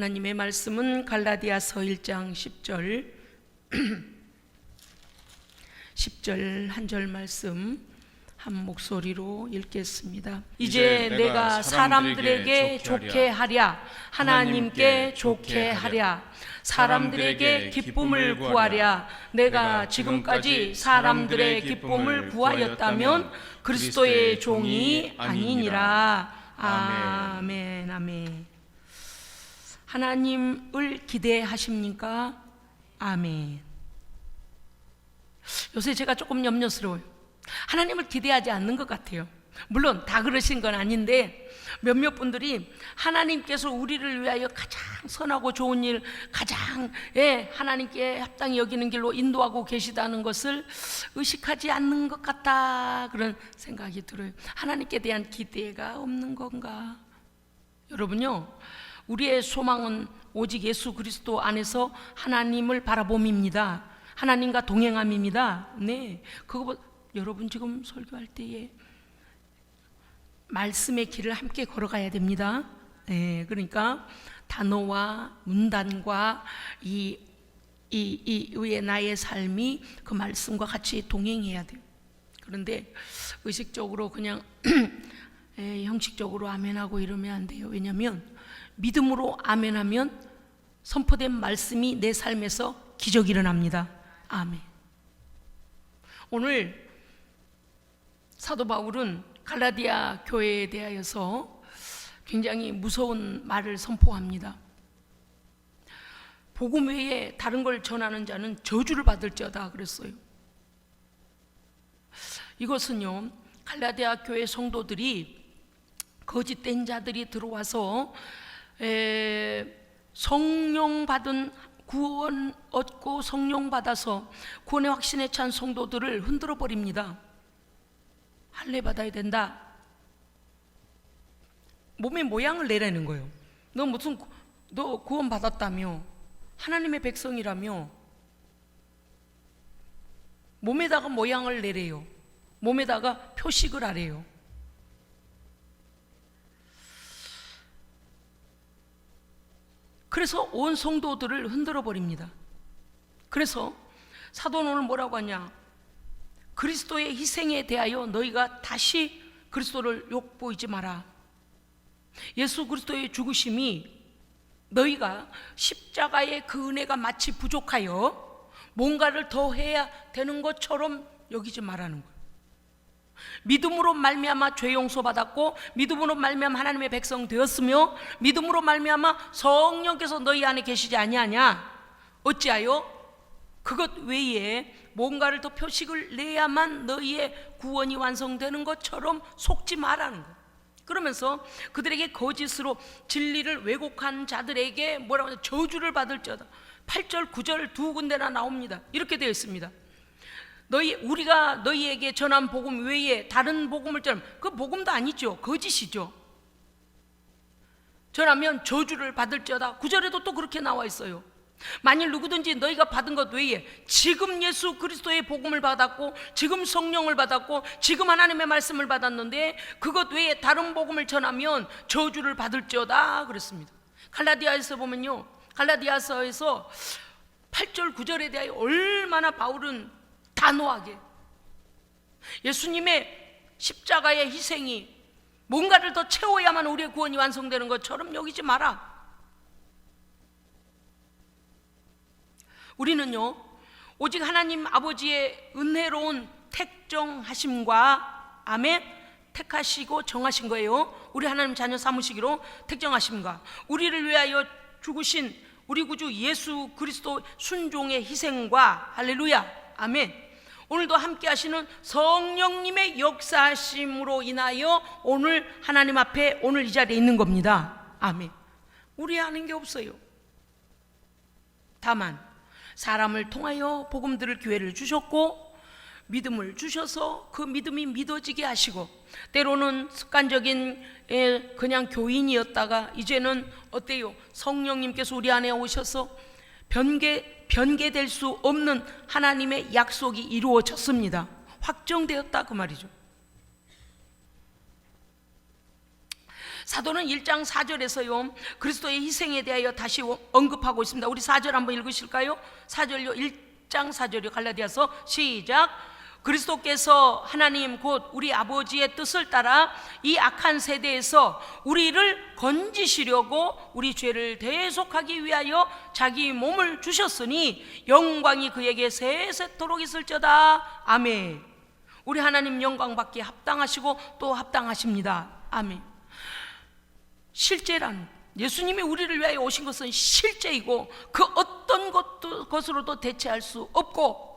하나님의 말씀은 갈라디아서 1장 10절 10절 한 절 말씀 한 목소리로 읽겠습니다. 이제 내가 사람들에게 좋게 하랴, 하나님께 좋게 하랴, 사람들에게 기쁨을 구하랴. 내가 지금까지 사람들의 기쁨을 구하였다면 그리스도의 종이 아니니라. 아멘. 아멘. 하나님을 기대하십니까? 아멘. 요새 제가 조금 염려스러워요. 하나님을 기대하지 않는 것 같아요. 물론 다 그러신 건 아닌데 몇몇 분들이 하나님께서 우리를 위하여 가장 선하고 좋은 일, 가장 하나님께 합당히 여기는 길로 인도하고 계시다는 것을 의식하지 않는 것 같다, 그런 생각이 들어요. 하나님께 대한 기대가 없는 건가? 여러분요, 우리의 소망은 오직 예수 그리스도 안에서 하나님을 바라봄입니다. 하나님과 동행함입니다. 네, 그거 여러분 지금 설교할 때에 말씀의 길을 함께 걸어가야 됩니다. 네, 그러니까 단어와 문단과 이 위에 나의 삶이 그 말씀과 같이 동행해야 돼요. 그런데 의식적으로 그냥 형식적으로 아멘하고 이러면 안 돼요. 왜냐하면 믿음으로 아멘하면 선포된 말씀이 내 삶에서 기적이 일어납니다. 아멘. 오늘 사도 바울은 갈라디아 교회에 대하여서 굉장히 무서운 말을 선포합니다. 복음 외에 다른 걸 전하는 자는 저주를 받을지어다 그랬어요. 이것은요, 갈라디아 교회 성도들이 거짓된 자들이 들어와서 성령 받은, 구원 얻고 성령 받아서 구원의 확신에 찬 성도들을 흔들어 버립니다. 할례 받아야 된다. 몸의 모양을 내라는 거예요. 너 구원 받았다며, 하나님의 백성이라며 몸에다가 모양을 내래요. 몸에다가 표식을 하래요. 그래서 온 성도들을 흔들어 버립니다. 그래서 사도는 오늘 뭐라고 하냐? 그리스도의 희생에 대하여 너희가 다시 그리스도를 욕보이지 마라. 예수 그리스도의 죽으심이 너희가 십자가의 그 은혜가 마치 부족하여 뭔가를 더 해야 되는 것처럼 여기지 말라는 거예요. 믿음으로 말미암아 죄 용서 받았고, 믿음으로 말미암아 하나님의 백성 되었으며, 믿음으로 말미암아 성령께서 너희 안에 계시지 아니하냐? 어찌하여 그것 외에 뭔가를 더 표식을 내야만 너희의 구원이 완성되는 것처럼 속지 말라는 거예요. 그러면서 그들에게 거짓으로 진리를 왜곡한 자들에게 뭐라고 하냐? 저주를 받을지어다. 8절 9절 두 군데나 나옵니다. 이렇게 되어 있습니다. 우리가 너희에게 전한 복음 외에 다른 복음을 전하면 그 복음도 아니죠. 거짓이죠. 전하면 저주를 받을지어다. 9절에도 또 그렇게 나와 있어요. 만일 누구든지 너희가 받은 것 외에 지금 예수 그리스도의 복음을 받았고, 지금 성령을 받았고, 지금 하나님의 말씀을 받았는데 그것 외에 다른 복음을 전하면 저주를 받을지어다 그랬습니다. 갈라디아에서 보면요, 갈라디아서에서 8절 9절에 대하여 얼마나 바울은 단호하게 예수님의 십자가의 희생이 뭔가를 더 채워야만 우리의 구원이 완성되는 것처럼 여기지 마라. 우리는요, 오직 하나님 아버지의 은혜로운 택정하심과, 아멘, 택하시고 정하신 거예요. 우리 하나님 자녀 삼으시기로 택정하심과 우리를 위하여 죽으신 우리 구주 예수 그리스도 순종의 희생과, 할렐루야, 아멘, 오늘도 함께 하시는 성령님의 역사하심으로 인하여 오늘 하나님 앞에 오늘 이 자리에 있는 겁니다. 아멘. 우리 아는 게 없어요. 다만 사람을 통하여 복음 들을 기회를 주셨고, 믿음을 주셔서 그 믿음이 믿어지게 하시고, 때로는 습관적인 그냥 교인이었다가 이제는 어때요? 성령님께서 우리 안에 오셔서 변개될 수 없는 하나님의 약속이 이루어졌습니다. 확정되었다 그 말이죠. 사도는 1장 4절에서요 그리스도의 희생에 대하여 다시 언급하고 있습니다. 우리 4절 한번 읽으실까요? 4절요, 1장 4절이요. 갈라디아서 시작. 그리스도께서 하나님 곧 우리 아버지의 뜻을 따라 이 악한 세대에서 우리를 건지시려고 우리 죄를 대속하기 위하여 자기 몸을 주셨으니 영광이 그에게 세세토록 있을지어다. 아멘. 우리 하나님 영광 받기에 합당하시고 또 합당하십니다. 아멘. 실제란, 예수님이 우리를 위하여 오신 것은 실제이고 그 어떤 것으로도 대체할 수 없고,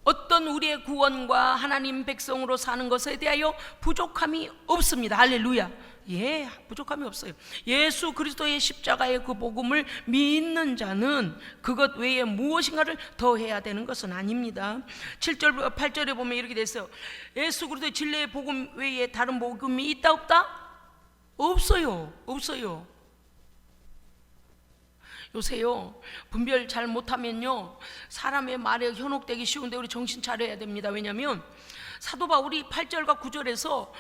어떤 우리의 구원과 하나님 백성으로 사는 것에 대하여 부족함이 없습니다. 할렐루야. 예, 부족함이 없어요. 예수 그리스도의 십자가의 그 복음을 믿는 자는 그것 외에 무엇인가를 더 해야 되는 것은 아닙니다. 7절 8절에 보면 이렇게 돼 있어요. 예수 그리스도의 진리의 복음 외에 다른 복음이 있다 없다? 없어요. 없어요. 요새요 분별 잘 못하면요 사람의 말에 현혹되기 쉬운데 우리 정신 차려야 됩니다. 왜냐하면 사도 바울이 8절과 9절에서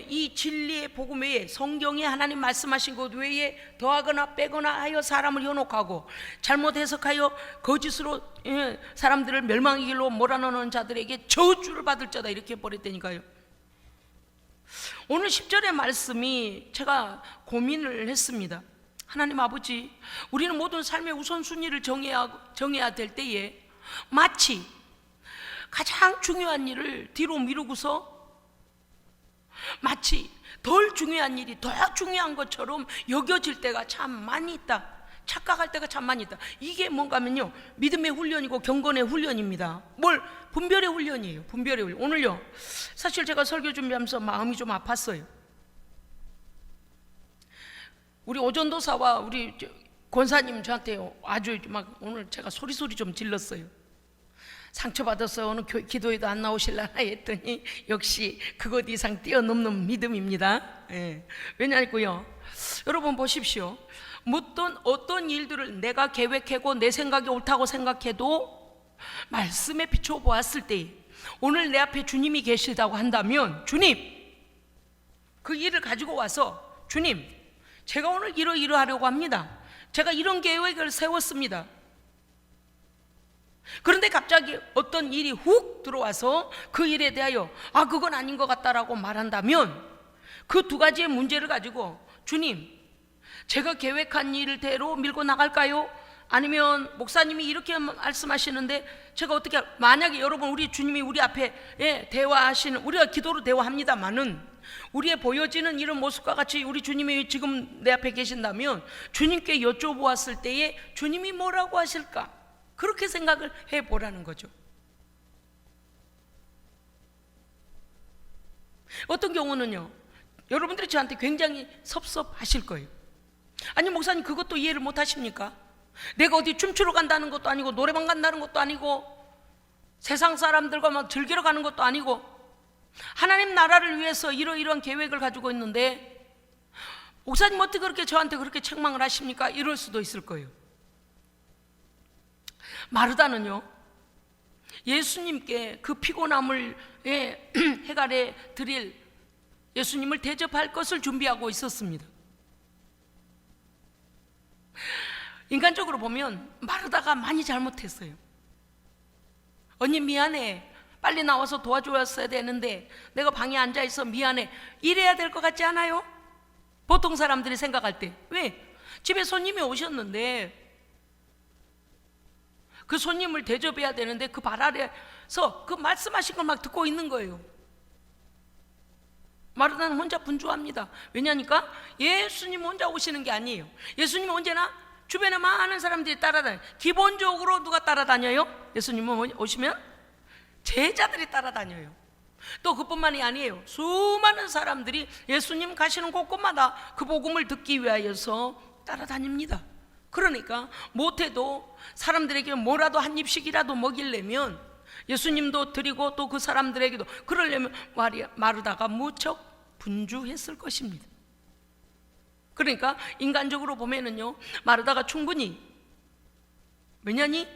이 진리의 복음 외에, 성경에 하나님 말씀하신 것 외에 더하거나 빼거나 하여 사람을 현혹하고 잘못 해석하여 거짓으로 사람들을 멸망의 길로 몰아넣는 자들에게 저주를 받을 자다, 이렇게 버렸다니까요. 오늘 10절의 말씀이 제가 고민을 했습니다. 하나님 아버지, 우리는 모든 삶의 우선순위를 정해야 될 때에 마치 가장 중요한 일을 뒤로 미루고서 마치 덜 중요한 일이 더 중요한 것처럼 여겨질 때가 참 많이 있다. 착각할 때가 참 많이 있다. 이게 뭔가면요 믿음의 훈련이고 경건의 훈련입니다. 분별의 훈련이에요. 분별의 훈련. 오늘요 사실 제가 설교 준비하면서 마음이 좀 아팠어요. 우리 오전도사와 우리 권사님 저한테 아주 막 오늘 제가 소리 좀 질렀어요. 상처받아서 오늘 기도에도 안 나오실라나 했더니 역시 그것 이상 뛰어넘는 믿음입니다. 왜냐고요? 여러분 보십시오. 어떤 일들을 내가 계획하고 내 생각이 옳다고 생각해도 말씀에 비추어 보았을 때 오늘 내 앞에 주님이 계시다고 한다면, 주님, 그 일을 가지고 와서 주님, 제가 오늘 이러하려고 합니다. 제가 이런 계획을 세웠습니다. 그런데 갑자기 어떤 일이 훅 들어와서 그 일에 대하여 그건 아닌 것 같다라고 말한다면 그 두 가지의 문제를 가지고 주님, 제가 계획한 일대로 밀고 나갈까요? 아니면 목사님이 이렇게 말씀하시는데 제가 어떻게, 만약에 여러분 우리 주님이 우리 앞에 대화하시는, 우리가 기도로 대화합니다마는 우리의 보여지는 이런 모습과 같이 우리 주님이 지금 내 앞에 계신다면 주님께 여쭤보았을 때에 주님이 뭐라고 하실까? 그렇게 생각을 해보라는 거죠. 어떤 경우는요 여러분들이 저한테 굉장히 섭섭하실 거예요. 아니 목사님, 그것도 이해를 못 하십니까? 내가 어디 춤추러 간다는 것도 아니고 노래방 간다는 것도 아니고 세상 사람들과 막 즐기러 가는 것도 아니고 하나님 나라를 위해서 이러이러한 계획을 가지고 있는데 목사님 어떻게 그렇게 저한테 그렇게 책망을 하십니까? 이럴 수도 있을 거예요. 마르다는요 예수님께 그 피곤함을 해갈해 드릴 예수님을 대접할 것을 준비하고 있었습니다. 인간적으로 보면 마르다가 많이 잘못했어요. 언니 미안해, 빨리 나와서 도와줬어야 되는데 내가 방에 앉아있어 미안해, 이래야 될 것 같지 않아요? 보통 사람들이 생각할 때. 왜? 집에 손님이 오셨는데 그 손님을 대접해야 되는데 그 발 아래서 그 말씀하신 걸 막 듣고 있는 거예요. 마르다는 혼자 분주합니다. 왜냐니까 예수님 혼자 오시는 게 아니에요. 예수님은 언제나 주변에 많은 사람들이 따라다녀요. 기본적으로 누가 따라다녀요? 예수님은 오시면 제자들이 따라다녀요. 또 그뿐만이 아니에요. 수많은 사람들이 예수님 가시는 곳곳마다 그 복음을 듣기 위하여서 따라다닙니다. 그러니까 못해도 사람들에게 뭐라도 한 입씩이라도 먹이려면 예수님도 드리고 또 그 사람들에게도 그러려면 마르다가 무척 분주했을 것입니다. 그러니까 인간적으로 보면은요 마르다가 충분히, 왜냐니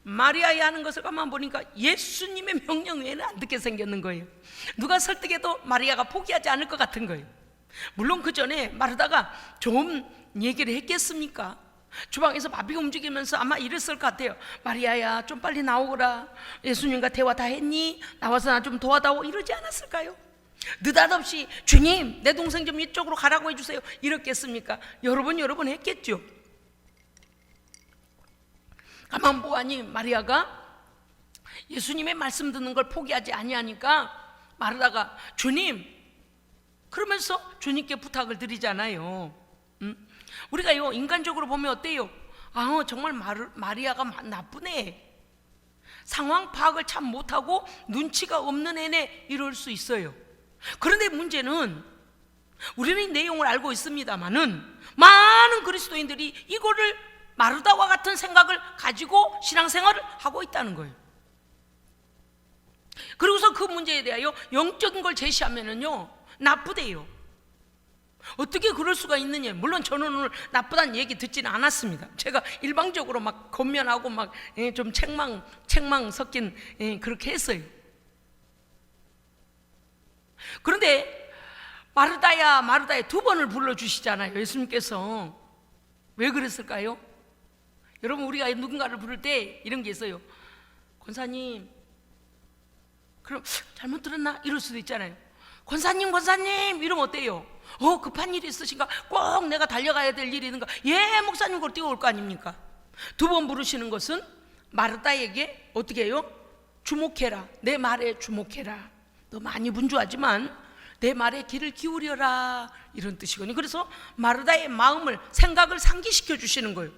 마리아의 하는 것을 가만 보니까 예수님의 명령 외에는 안 듣게 생겼는 거예요. 누가 설득해도 마리아가 포기하지 않을 것 같은 거예요. 물론 그 전에 마르다가 좋은 얘기를 했겠습니까? 주방에서 밥이 움직이면서 아마 이랬을 것 같아요. 마리아야, 좀 빨리 나오거라. 예수님과 대화 다 했니? 나와서 나 좀 도와다오. 이러지 않았을까요? 느닷없이 주님, 내 동생 좀 이쪽으로 가라고 해주세요. 이렇겠습니까? 여러 번 했겠죠. 가만 보아니 마리아가 예수님의 말씀 듣는 걸 포기하지 아니하니까 마르다가 주님, 그러면서 주님께 부탁을 드리잖아요. 우리가요, 인간적으로 보면 어때요? 아, 정말 마리아가 나쁘네, 상황 파악을 참 못하고 눈치가 없는 애네, 이럴 수 있어요. 그런데 문제는 우리는 이 내용을 알고 있습니다만은 많은 그리스도인들이 이거를 마르다와 같은 생각을 가지고 신앙생활을 하고 있다는 거예요. 그리고서 그 문제에 대하여 영적인 걸 제시하면은요, 나쁘대요. 어떻게 그럴 수가 있느냐. 물론 저는 오늘 나쁘다는 얘기 듣지는 않았습니다. 제가 일방적으로 막 권면하고 막 좀 책망 섞인 그렇게 했어요. 그런데 마르다야 두 번을 불러주시잖아요, 예수님께서. 왜 그랬을까요? 여러분, 우리가 누군가를 부를 때 이런 게 있어요. 권사님, 그럼 잘못 들었나? 이럴 수도 있잖아요. 권사님 이러면 어때요? 급한 일이 있으신가? 꼭 내가 달려가야 될 일이 있는가? 예, 목사님, 그걸 뛰어올 거 아닙니까? 두 번 부르시는 것은 마르다에게 어떻게 해요? 주목해라, 내 말에 주목해라. 너 많이 분주하지만 내 말에 귀를 기울여라, 이런 뜻이거든요. 그래서 마르다의 마음을, 생각을 상기시켜 주시는 거예요.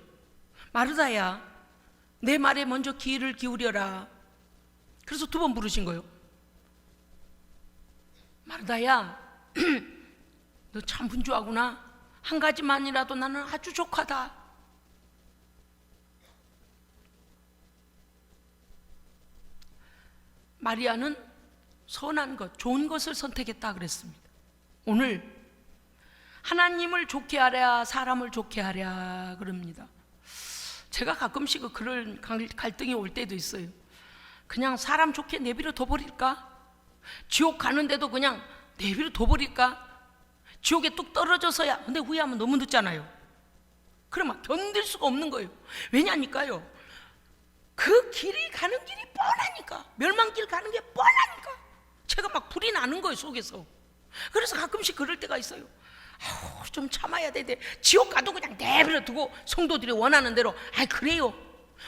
마르다야, 내 말에 먼저 귀를 기울여라. 그래서 두 번 부르신 거예요. 마르다야, 너 참 분주하구나. 한 가지만이라도 나는 아주 족하다. 마리아는 선한 것, 좋은 것을 선택했다 그랬습니다. 오늘 하나님을 좋게 하랴, 사람을 좋게 하랴 그럽니다. 제가 가끔씩 그런 갈등이 올 때도 있어요. 그냥 사람 좋게 내버려 둬버릴까? 지옥 가는데도 그냥 내버려 둬버릴까? 지옥에 뚝 떨어져서야. 근데 후회하면 너무 늦잖아요. 그러면 견딜 수가 없는 거예요. 왜냐니까요, 그 길이 가는 길이 뻔하니까, 멸망길 가는 게 뻔하니까 제가 막 불이 나는 거예요, 속에서. 그래서 가끔씩 그럴 때가 있어요. 좀 참아야 되는데 지옥 가도 그냥 내버려 두고 성도들이 원하는 대로, 그래요,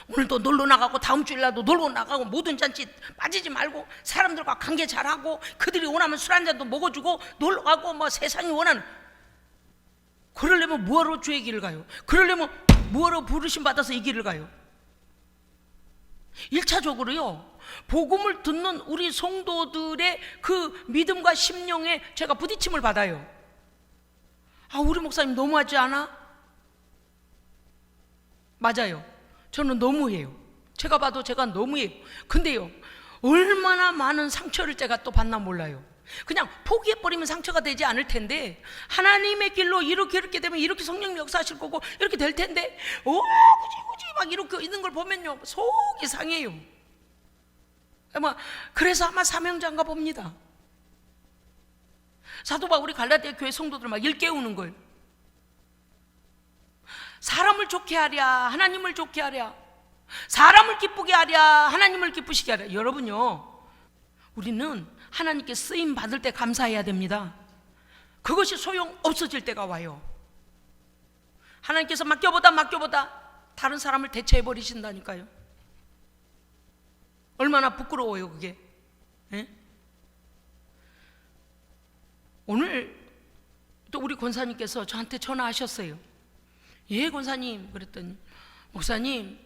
오늘도 놀러 나가고 다음 주일날도 놀러 나가고 모든 잔치 빠지지 말고 사람들과 관계 잘하고 그들이 원하면 술 한잔도 먹어주고 놀러 가고, 뭐 세상이 원하는. 그러려면 뭐하러 주의 길을 가요? 그러려면 뭐하러 부르심 받아서 이 길을 가요? 1차적으로요, 복음을 듣는 우리 성도들의 그 믿음과 심령에 제가 부딪힘을 받아요. 우리 목사님 너무하지 않아? 맞아요. 저는 너무해요. 제가 봐도 제가 너무해요. 근데요, 얼마나 많은 상처를 제가 또 받나 몰라요. 그냥 포기해버리면 상처가 되지 않을 텐데, 하나님의 길로 이렇게 되면 이렇게 성령님 역사하실 거고 이렇게 될 텐데, 굳이 막 이렇게 있는 걸 보면요, 속이 상해요. 그래서 아마 사명자인가 봅니다. 사도 바울이 갈라디아 교회 성도들 막 일깨우는 거예요. 사람을 좋게 하랴, 하나님을 좋게 하랴. 사람을 기쁘게 하랴, 하나님을 기쁘시게 하랴. 여러분요, 우리는 하나님께 쓰임 받을 때 감사해야 됩니다. 그것이 소용 없어질 때가 와요. 하나님께서 맡겨보다 다른 사람을 대체해 버리신다니까요. 얼마나 부끄러워요, 그게. 예? 오늘 또 우리 권사님께서 저한테 전화하셨어요. 예, 권사님. 그랬더니, 목사님,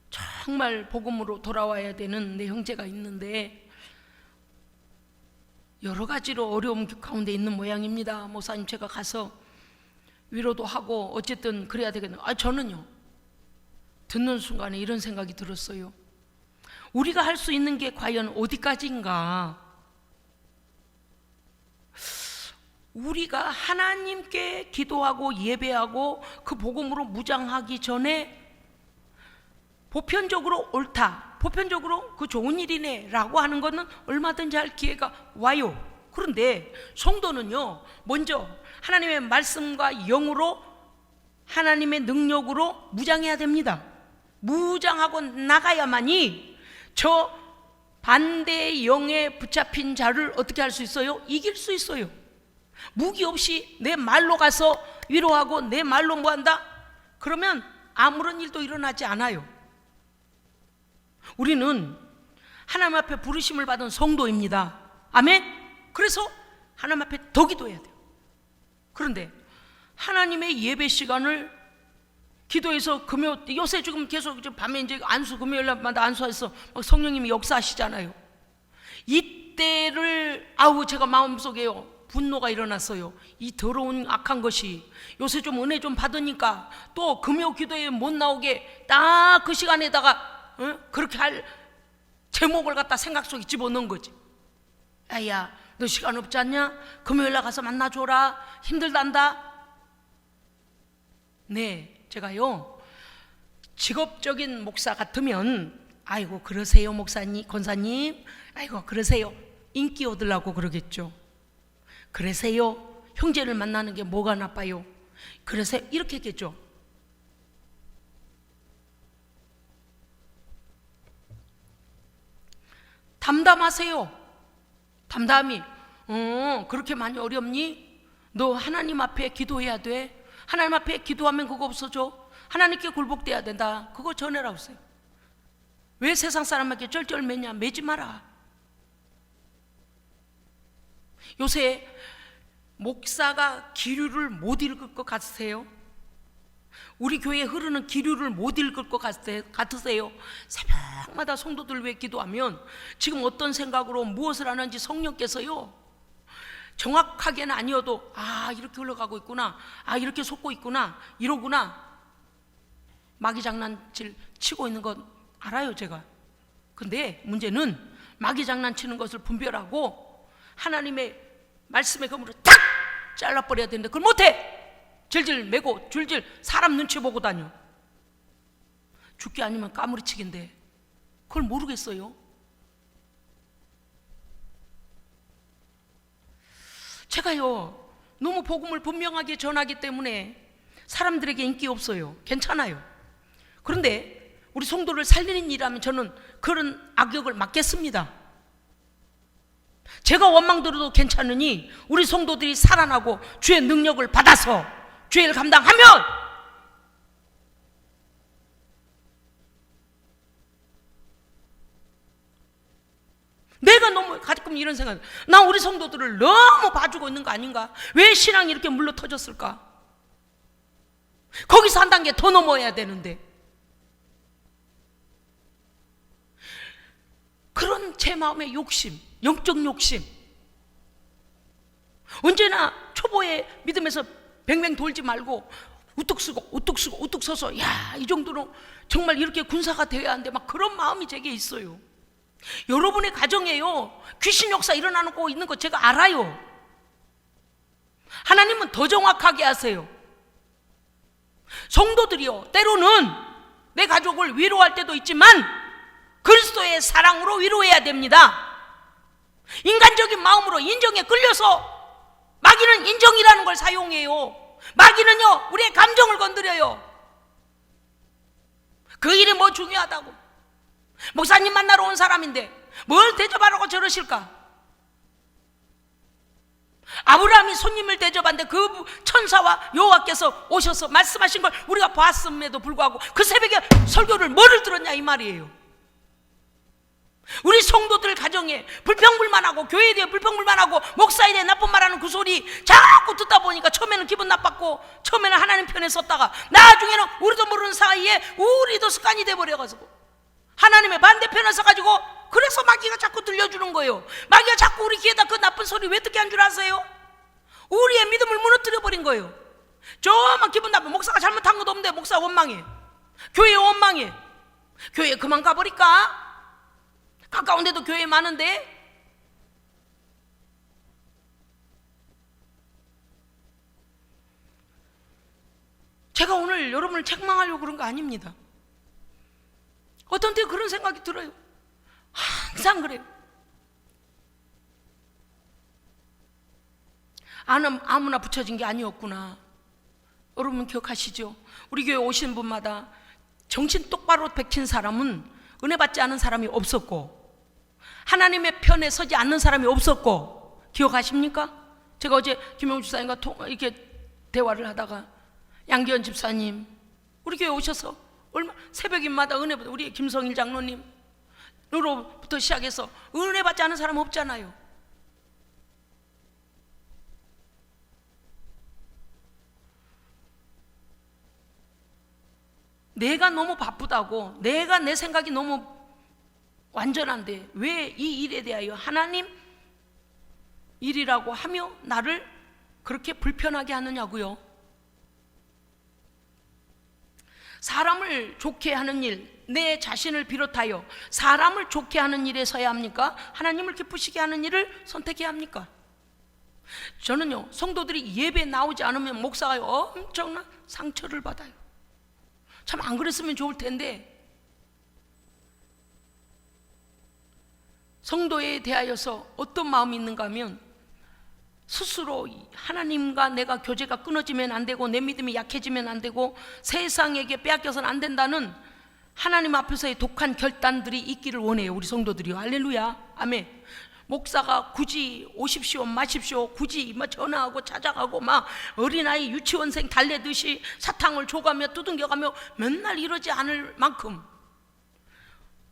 정말 복음으로 돌아와야 되는 내 형제가 있는데 여러 가지로 어려움 가운데 있는 모양입니다. 목사님, 제가 가서 위로도 하고 어쨌든 그래야 되겠네요. 저는요, 듣는 순간에 이런 생각이 들었어요. 우리가 할 수 있는 게 과연 어디까지인가? 우리가 하나님께 기도하고 예배하고 그 복음으로 무장하기 전에 보편적으로 옳다, 보편적으로 그 좋은 일이네 라고 하는 것은 얼마든지 할 기회가 와요. 그런데 성도는요, 먼저 하나님의 말씀과 영으로, 하나님의 능력으로 무장해야 됩니다. 무장하고 나가야만이 저 반대의 영에 붙잡힌 자를 어떻게 할 수 있어요? 이길 수 있어요. 무기 없이 내 말로 가서 위로하고 내 말로 뭐 한다? 그러면 아무런 일도 일어나지 않아요. 우리는 하나님 앞에 부르심을 받은 성도입니다. 아멘? 그래서 하나님 앞에 더 기도해야 돼요. 그런데 하나님의 예배 시간을 기도해서 요새 지금 계속 밤에 이제 안수, 금요일마다 안수해서 성령님이 역사하시잖아요. 이때를 제가 마음속에요, 분노가 일어났어요. 이 더러운 악한 것이 요새 좀 은혜 좀 받으니까 또 금요 기도에 못 나오게 딱 그 시간에다가 그렇게 할 제목을 갖다 생각 속에 집어넣은 거지. 야야, 너 시간 없지 않냐? 금요일날 가서 만나줘라. 힘들단다. 네, 제가요, 직업적인 목사 같으면 아이고 그러세요 목사님, 권사님, 아이고 그러세요, 인기 얻으려고 그러겠죠. 그러세요, 형제를 만나는 게 뭐가 나빠요, 그러세요, 이렇게 했겠죠. 담담하세요. 담담히 그렇게 많이 어렵니? 너 하나님 앞에 기도해야 돼. 하나님 앞에 기도하면 그거 없어져. 하나님께 굴복돼야 된다. 그거 전해라 하세요. 왜 세상 사람에게 쩔쩔 매냐? 매지 마라. 요새 목사가 기류를 못 읽을 것 같으세요? 우리 교회에 흐르는 기류를 못 읽을 것 같으세요? 새벽마다 성도들 왜 기도하면 지금 어떤 생각으로 무엇을 하는지 성령께서요, 정확하게는 아니어도 이렇게 흘러가고 있구나, 이렇게 속고 있구나, 이러구나, 마귀 장난질 치고 있는 건 알아요 제가. 근데 문제는 마귀 장난치는 것을 분별하고 하나님의 말씀의 검으로 탁 잘라버려야 되는데 그걸 못해. 질질 매고 줄질 사람 눈치 보고 다녀. 죽기 아니면 까무리치기인데 그걸 모르겠어요. 제가요, 너무 복음을 분명하게 전하기 때문에 사람들에게 인기 없어요. 괜찮아요. 그런데 우리 성도를 살리는 일이라면 저는 그런 악역을 맡겠습니다. 제가 원망 들어도 괜찮으니 우리 성도들이 살아나고 주의 능력을 받아서 죄를 감당하면, 내가 너무 가끔 이런 생각, 나 우리 성도들을 너무 봐주고 있는 거 아닌가? 왜 신앙이 이렇게 물러 터졌을까? 거기서 한 단계 더 넘어야 되는데. 그런 제 마음의 욕심, 영적 욕심, 언제나 초보의 믿음에서 뱅뱅 돌지 말고 우뚝 서고 우뚝 서서 이 정도로 정말 이렇게 군사가 되어야 하는데 막 그런 마음이 제게 있어요. 여러분의 가정에요, 귀신 역사 일어나는 거 있는 거 제가 알아요. 하나님은 더 정확하게 하세요. 성도들이요, 때로는 내 가족을 위로할 때도 있지만 그리스도의 사랑으로 위로해야 됩니다. 인간적인 마음으로 인정에 끌려서 마귀는 인정이라는 걸 사용해요. 마귀는요, 우리의 감정을 건드려요. 그 일이 뭐 중요하다고. 목사님 만나러 온 사람인데 뭘 대접하라고 저러실까? 아브라함이 손님을 대접하는데 그 천사와 여호와께서 오셔서 말씀하신 걸 우리가 봤음에도 불구하고 그 새벽에 설교를 뭐를 들었냐 이 말이에요. 우리 성도들 가정에 불평불만하고 교회에 대해 불평불만하고 목사에 대해 나쁜 말하는 그 소리 자꾸 듣다 보니까 처음에는 기분 나빴고 처음에는 하나님 편에 섰다가 나중에는 우리도 모르는 사이에 우리도 습관이 돼버려가지고 하나님의 반대편에 서가지고, 그래서 마귀가 자꾸 들려주는 거예요. 마귀가 자꾸 우리 귀에다 그 나쁜 소리 왜 듣게 한 줄 아세요? 우리의 믿음을 무너뜨려버린 거예요. 저만 기분 나빠. 목사가 잘못한 것도 없는데 목사 원망해, 교회 원망해. 교회 그만 가버릴까? 가까운 데도 교회 많은데. 제가 오늘 여러분을 책망하려고 그런 거 아닙니다. 어떤 때 그런 생각이 들어요. 항상 그래요. 아무나 붙여진 게 아니었구나. 여러분 기억하시죠? 우리 교회 오신 분마다 정신 똑바로 백힌 사람은 은혜 받지 않은 사람이 없었고, 하나님의 편에 서지 않는 사람이 없었고, 기억하십니까? 제가 어제 김영주 집사님과 이렇게 대화를 하다가 양기현 집사님 우리 교회 오셔서 새벽인마다 은혜 받아, 우리 김성일 장로님으로부터 시작해서 은혜 받지 않은 사람 없잖아요. 내가 너무 바쁘다고, 내가 내 생각이 너무 완전한데 왜 이 일에 대하여 하나님 일이라고 하며 나를 그렇게 불편하게 하느냐고요. 사람을 좋게 하는 일, 내 자신을 비롯하여 사람을 좋게 하는 일에 서야 합니까? 하나님을 기쁘시게 하는 일을 선택해야 합니까? 저는요, 성도들이 예배 나오지 않으면 목사가 엄청난 상처를 받아요. 참 안 그랬으면 좋을 텐데, 성도에 대하여서 어떤 마음이 있는가 하면 스스로 하나님과 내가 교제가 끊어지면 안 되고 내 믿음이 약해지면 안 되고 세상에게 빼앗겨서는 안 된다는 하나님 앞에서의 독한 결단들이 있기를 원해요. 우리 성도들이요. 할렐루야, 아멘. 목사가 굳이 오십시오 마십시오 굳이 전화하고 찾아가고 막 어린아이 유치원생 달래듯이 사탕을 줘가며 두둥겨가며 맨날 이러지 않을 만큼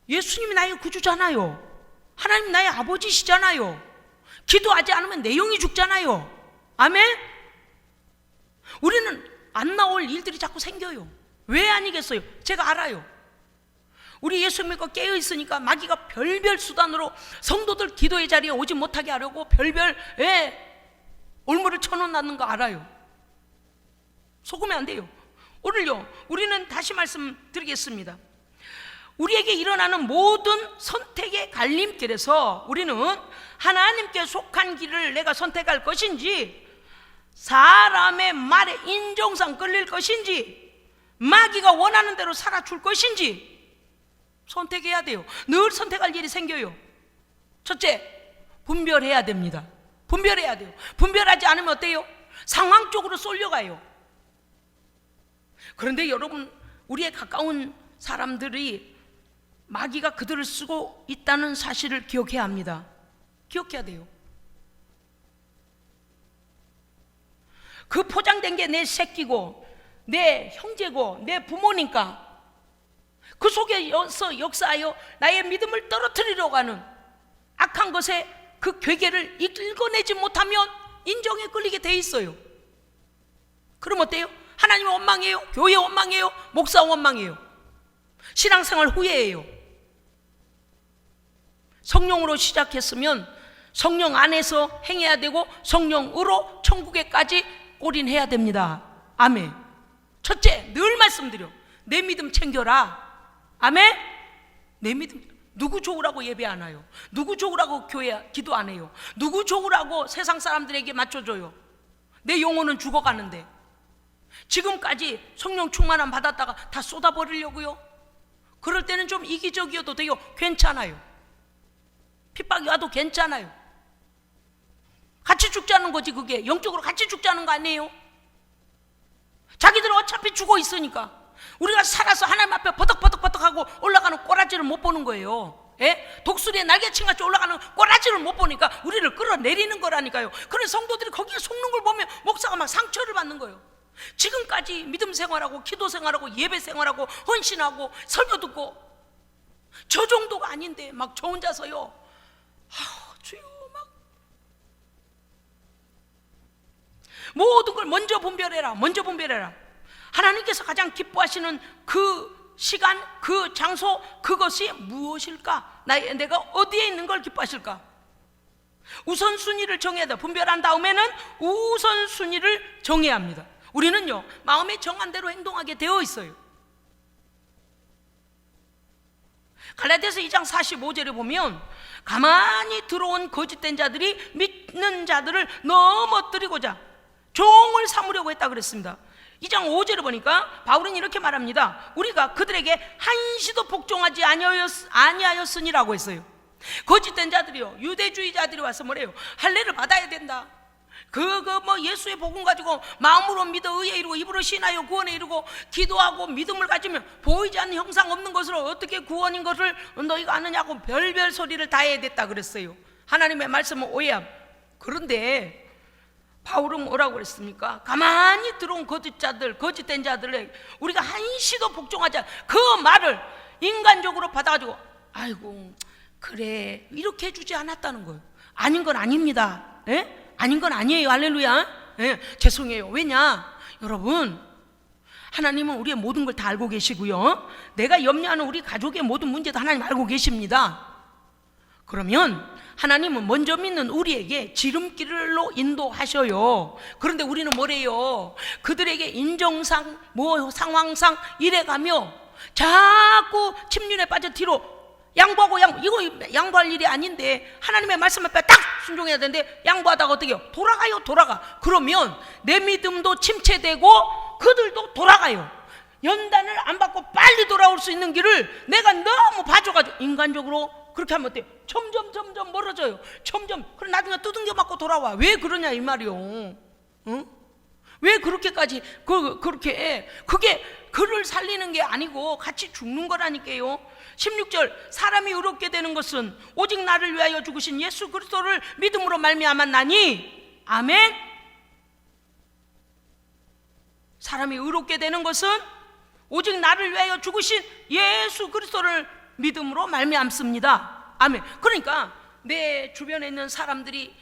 예수님이 나의 구주잖아요. 하나님 나의 아버지시잖아요. 기도하지 않으면 내용이 죽잖아요. 아멘. 우리는 안 나올 일들이 자꾸 생겨요. 왜 아니겠어요? 제가 알아요. 우리 예수 믿고 깨어 있으니까 마귀가 별별 수단으로 성도들 기도의 자리에 오지 못하게 하려고 별별 올무를 쳐놓는 거 알아요. 속으면 안 돼요. 오늘요, 우리는 다시 말씀드리겠습니다. 우리에게 일어나는 모든 선택의 갈림길에서 우리는 하나님께 속한 길을 내가 선택할 것인지, 사람의 말에 인정상 끌릴 것인지, 마귀가 원하는 대로 살아줄 것인지 선택해야 돼요. 늘 선택할 일이 생겨요. 첫째, 분별해야 됩니다. 분별해야 돼요. 분별하지 않으면 어때요? 상황 쪽으로 쏠려가요. 그런데 여러분, 우리의 가까운 사람들이 마귀가 그들을 쓰고 있다는 사실을 기억해야 합니다. 기억해야 돼요. 그 포장된 게 내 새끼고 내 형제고 내 부모니까 그 속에서 역사하여 나의 믿음을 떨어뜨리려고 하는 악한 것에 그 괴계를 읽어내지 못하면 인정에 끌리게 돼 있어요. 그럼 어때요? 하나님 원망해요? 교회 원망해요? 목사 원망해요? 신앙생활 후회해요. 성령으로 시작했으면 성령 안에서 행해야 되고 성령으로 천국에까지 올인해야 됩니다. 아멘. 첫째, 늘 말씀드려. 내 믿음 챙겨라. 아멘. 내 믿음, 누구 좋으라고 예배 안 와요? 누구 좋으라고 교회 기도 안 해요? 누구 좋으라고 세상 사람들에게 맞춰줘요? 내 영혼은 죽어가는데 지금까지 성령 충만함 받았다가 다 쏟아버리려고요? 그럴 때는 좀 이기적이어도 돼요. 괜찮아요. 핍박이 와도 괜찮아요. 같이 죽자는 거지. 그게 영적으로 같이 죽자는 거 아니에요? 자기들은 어차피 죽어 있으니까 우리가 살아서 하나님 앞에 버덕버덕하고 올라가는 꼬라지를 못 보는 거예요. 독수리의 날개층같이 올라가는 꼬라지를 못 보니까 우리를 끌어내리는 거라니까요. 그래서 성도들이 거기에 속는 걸 보면 목사가 막 상처를 받는 거예요. 지금까지 믿음 생활하고 기도 생활하고 예배 생활하고 헌신하고 설교 듣고 저 정도가 아닌데 막 저 혼자서요, 주여, 막 모든 걸 먼저 분별해라. 먼저 분별해라. 하나님께서 가장 기뻐하시는 그 시간, 그 장소, 그것이 무엇일까? 내가 어디에 있는 걸 기뻐하실까? 우선순위를 정해야 돼. 분별한 다음에는 우선순위를 정해야 합니다. 우리는요, 마음에 정한 대로 행동하게 되어 있어요. 갈라디아서 2장 45절에 보면 가만히 들어온 거짓된 자들이 믿는 자들을 넘어뜨리고자 종을 삼으려고 했다 그랬습니다. 2장 5절에 보니까 바울은 이렇게 말합니다. 우리가 그들에게 한시도 복종하지 아니하였으니라고 했어요. 거짓된 자들이요, 유대주의자들이 와서 뭐래요? 할례를 받아야 된다. 뭐 예수의 복음 가지고 마음으로 믿어 의에 이르고 입으로 신하여 구원에 이르고 기도하고 믿음을 가지면 보이지 않는 형상 없는 것으로 어떻게 구원인 것을 너희가 아느냐고 별별 소리를 다 해야 됐다 그랬어요. 하나님의 말씀은 오해함. 그런데 바울은 뭐라고 그랬습니까? 가만히 들어온 거짓자들, 거짓된 자들에 우리가 한시도 복종하지 않아 그 말을 인간적으로 받아가지고 아이고 그래 이렇게 해주지 않았다는 거예요. 아닌 건 아닙니다. 예? 아닌 건 아니에요. 할렐루야. 예, 죄송해요. 왜냐? 여러분, 하나님은 우리의 모든 걸 다 알고 계시고요, 내가 염려하는 우리 가족의 모든 문제도 하나님 알고 계십니다. 그러면 하나님은 먼저 믿는 우리에게 지름길로 인도하셔요. 그런데 우리는 뭐래요? 그들에게 인정상 뭐 상황상 이래가며 자꾸 침륜에 빠져 뒤로 양보하고 이거 양보할 일이 아닌데 하나님의 말씀 앞에 딱 순종해야 되는데 양보하다가 어떻게 해요? 돌아가. 그러면 내 믿음도 침체되고 그들도 돌아가요. 연단을 안 받고 빨리 돌아올 수 있는 길을 내가 너무 봐줘가지고 인간적으로 그렇게 하면 어때요? 점점 멀어져요. 그럼 나중에 두둥겨 맞고 돌아와. 왜 그러냐 이 말이요. 응? 왜 그렇게까지 그렇게 그게 그를 살리는 게 아니고 같이 죽는 거라니까요. 16절 사람이 의롭게 되는 것은 오직 나를 위하여 죽으신 예수 그리스도를 믿음으로 말미암았나니. 아멘. 사람이 의롭게 되는 것은 오직 나를 위하여 죽으신 예수 그리스도를 믿음으로 말미암습니다. 아멘. 그러니까 내 주변에 있는 사람들이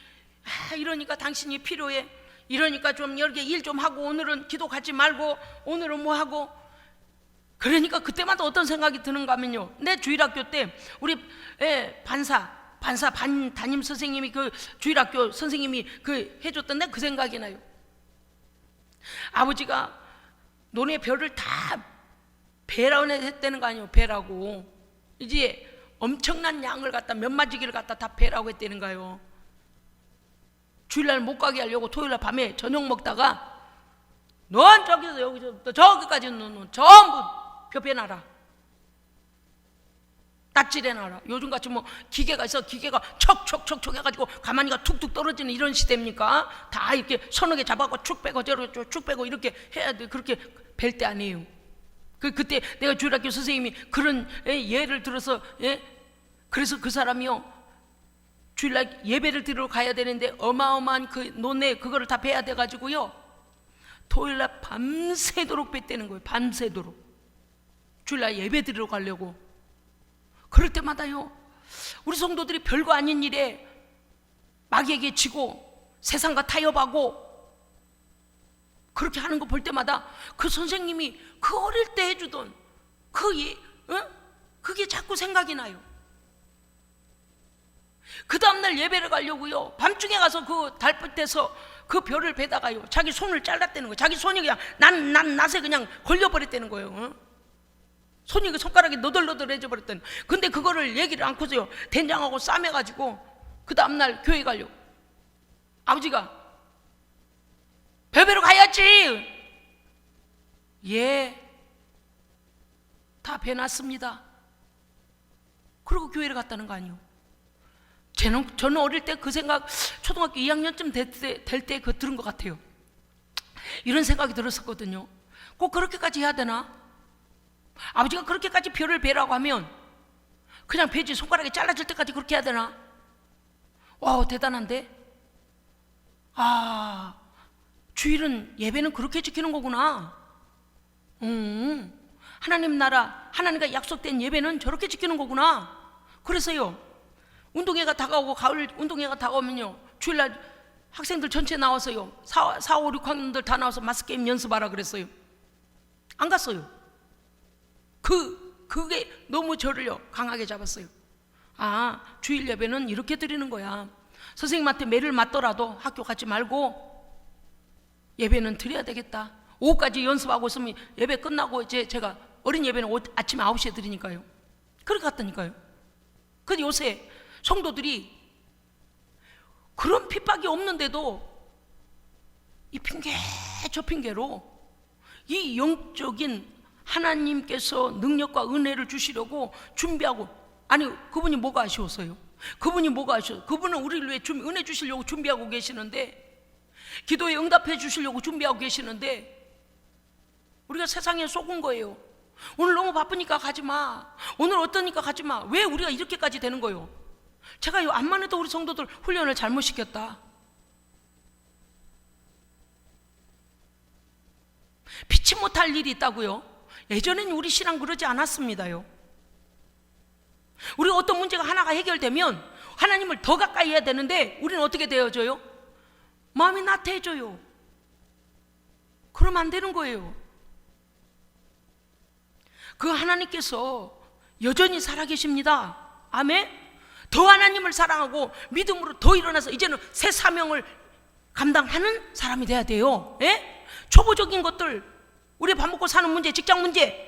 이러니까 당신이 필요해, 이러니까 좀 여기 일 좀 하고, 오늘은 기도 가지 말고, 오늘은 뭐 하고, 그러니까 그때마다 어떤 생각이 드는가 하면요, 내 주일학교 때 우리 반 담임 선생님이 그 주일학교 선생님이 그 해줬던데 그 생각이 나요. 아버지가 논의 별을 다 배라고 했다는 거 아니에요. 배라고 이제 엄청난 양을 갖다 몇 마지기를 갖다 다 배라고 했다는 거예요. 주일날 못 가게 하려고 토요일날 밤에 저녁 먹다가 넌 저기서 여기서부터 저기까지 넌 전부 벼배놔라, 딱질해놔라. 요즘같이 뭐 기계가 있어, 기계가 척척척척 해가지고 가만히가 툭툭 떨어지는 이런 시대입니까? 다 이렇게 서너 개 잡아갖고 축 빼고 저렇게 축 빼고 이렇게 해야 돼. 그렇게 벨 때 아니에요. 그때 내가 주일학교 선생님이 그런 예를 들어서, 그래서 그 사람이요 주일날 예배를 드리러 가야 되는데 어마어마한 그 논에 그거를 다 베야 돼가지고요 토요일날 밤새도록 뺐다는 거예요. 밤새도록 주일날 예배 드리러 가려고. 그럴 때마다요 우리 성도들이 별거 아닌 일에 마귀에게 지고 세상과 타협하고 그렇게 하는 거 볼 때마다 그 선생님이 그 어릴 때 해주던 그게 자꾸 생각이 나요. 그 다음날 예배를 가려고요 밤중에 가서 그 달빛에서 그 별을 베다가요 자기 손을 잘랐다는 거예요. 자기 손이 그냥 낫에 그냥 걸려버렸다는 거예요. 손이 그 손가락이 너덜너덜해져 버렸다는. 근데 그거를 얘기를 않고서요 된장하고 싸매가지고 그 다음날 교회 가려고 아버지가 배배로 가야지. 다 배놨습니다. 그리고 교회를 갔다는 거 아니에요. 저는 어릴 때 그 생각 초등학교 2학년쯤 될 때 그거 들은 것 같아요. 이런 생각이 들었었거든요. 꼭 그렇게까지 해야 되나? 아버지가 그렇게까지 별을 베라고 하면 그냥 베지, 손가락이 잘라질 때까지 그렇게 해야 되나? 와, 대단한데? 주일은 예배는 그렇게 지키는 거구나. 하나님 나라, 하나님과 약속된 예배는 저렇게 지키는 거구나. 그래서요 운동회가 다가오고 가을 운동회가 다가오면요 주일날 학생들 전체 나와서요 4, 5, 6학년들 다 나와서 마스게임 연습하라 그랬어요. 안 갔어요. 그게 너무 저를요 강하게 잡았어요. 주일 예배는 이렇게 드리는 거야. 선생님한테 매를 맞더라도 학교 가지 말고 예배는 드려야 되겠다. 오후까지 연습하고 있으면 예배 끝나고 이제 제가 어린 예배는 아침에 9시에 드리니까요. 그렇게 갔다니까요. 근데 요새 성도들이 그런 핍박이 없는데도 이 핑계 저 핑계로 이 영적인 하나님께서 능력과 은혜를 주시려고 준비하고, 아니 그분이 뭐가 아쉬웠어요? 그분은 우리를 위해 은혜 주시려고 준비하고 계시는데 기도에 응답해 주시려고 준비하고 계시는데 우리가 세상에 속은 거예요. 오늘 너무 바쁘니까 가지마, 오늘 어떠니까 가지마. 왜 우리가 이렇게까지 되는 거예요? 제가 암만 해도 우리 성도들 훈련을 잘못 시켰다. 피치 못할 일이 있다고요? 예전에는 우리 신앙 그러지 않았습니다요. 우리가 어떤 문제가 하나가 해결되면 하나님을 더 가까이 해야 되는데 우리는 어떻게 되어져요? 마음이 나태해져요. 그러면 안 되는 거예요. 그 하나님께서 여전히 살아계십니다. 아멘. 더 하나님을 사랑하고 믿음으로 더 일어나서 이제는 새 사명을 감당하는 사람이 돼야 돼요. 예? 초보적인 것들, 우리 밥 먹고 사는 문제, 직장 문제,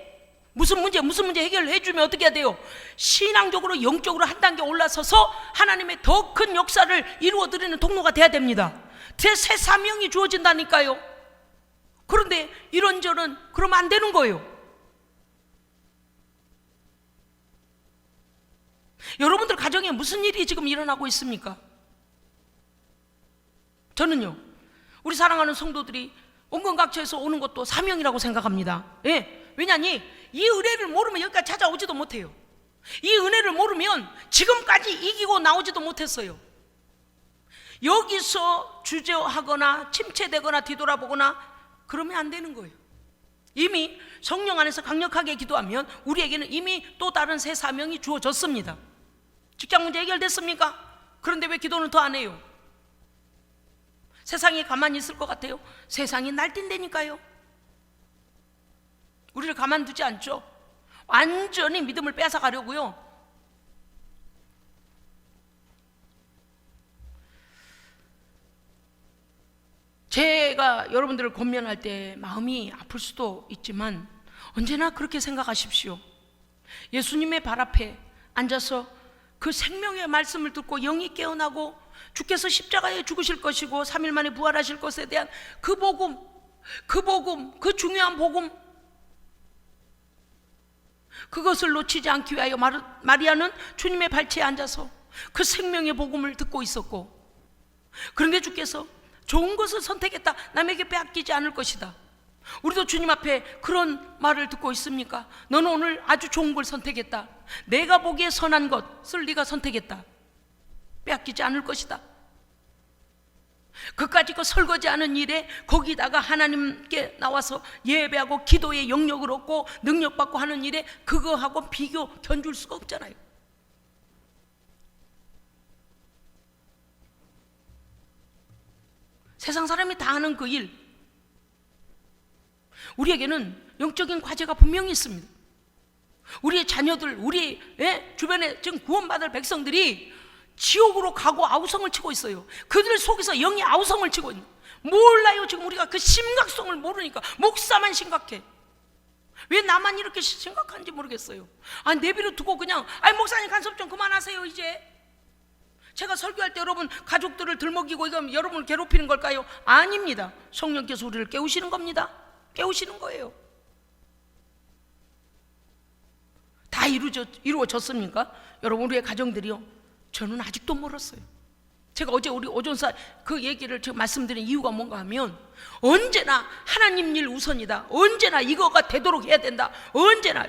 무슨 문제 해결해 주면 어떻게 해야 돼요? 신앙적으로 영적으로 한 단계 올라서서 하나님의 더 큰 역사를 이루어 드리는 통로가 돼야 됩니다. 새 사명이 주어진다니까요. 그런데 이런저런 그러면 안 되는 거예요. 여러분들 가정에 무슨 일이 지금 일어나고 있습니까? 저는요, 우리 사랑하는 성도들이 온건각처에서 오는 것도 사명이라고 생각합니다. 예, 왜냐니 이 은혜를 모르면 여기까지 찾아오지도 못해요. 이 은혜를 모르면 지금까지 이기고 나오지도 못했어요. 여기서 주저하거나 침체되거나 뒤돌아보거나 그러면 안 되는 거예요. 이미 성령 안에서 강력하게 기도하면 우리에게는 이미 또 다른 새 사명이 주어졌습니다. 직장 문제 해결됐습니까? 그런데 왜 기도는 더 안 해요? 세상에 가만히 있을 것 같아요? 세상이 날뛴다니까요. 우리를 가만두지 않죠. 완전히 믿음을 뺏어가려고요. 제가 여러분들을 권면할 때 마음이 아플 수도 있지만 언제나 그렇게 생각하십시오. 예수님의 발 앞에 앉아서 그 생명의 말씀을 듣고 영이 깨어나고 주께서 십자가에 죽으실 것이고 3일 만에 부활하실 것에 대한 그 복음, 그 중요한 복음, 그것을 놓치지 않기 위하여 마리아는 주님의 발치에 앉아서 그 생명의 복음을 듣고 있었고, 그런데 주께서 좋은 것을 선택했다, 남에게 빼앗기지 않을 것이다. 우리도 주님 앞에 그런 말을 듣고 있습니까? 너는 오늘 아주 좋은 걸 선택했다, 내가 보기에 선한 것을 네가 선택했다, 빼앗기지 않을 것이다. 그까짓 거 설거지하는 일에 거기다가 하나님께 나와서 예배하고 기도의 영역을 얻고 능력받고 하는 일에 그거하고 비교 견줄 수가 없잖아요. 세상 사람이 다 하는 그 일, 우리에게는 영적인 과제가 분명히 있습니다. 우리의 자녀들, 우리 주변에 지금 구원받을 백성들이 지옥으로 가고 아우성을 치고 있어요. 그들 속에서 영이 아우성을 치고 있는, 몰라요. 지금 우리가 그 심각성을 모르니까. 목사만 심각해. 왜 나만 이렇게 심각한지 모르겠어요. 내비로 두고 그냥 목사님 간섭 좀 그만하세요. 이제 제가 설교할 때 여러분 가족들을 들먹이고 이거 여러분을 괴롭히는 걸까요? 아닙니다. 성령께서 우리를 깨우시는 겁니다. 깨우시는 거예요. 다 이루어졌습니까? 여러분, 우리의 가정들이요, 저는 아직도 멀었어요. 제가 어제 우리 오전사 그 얘기를 지금 말씀드린 이유가 뭔가 하면, 언제나 하나님 일 우선이다, 언제나 이거가 되도록 해야 된다, 언제나.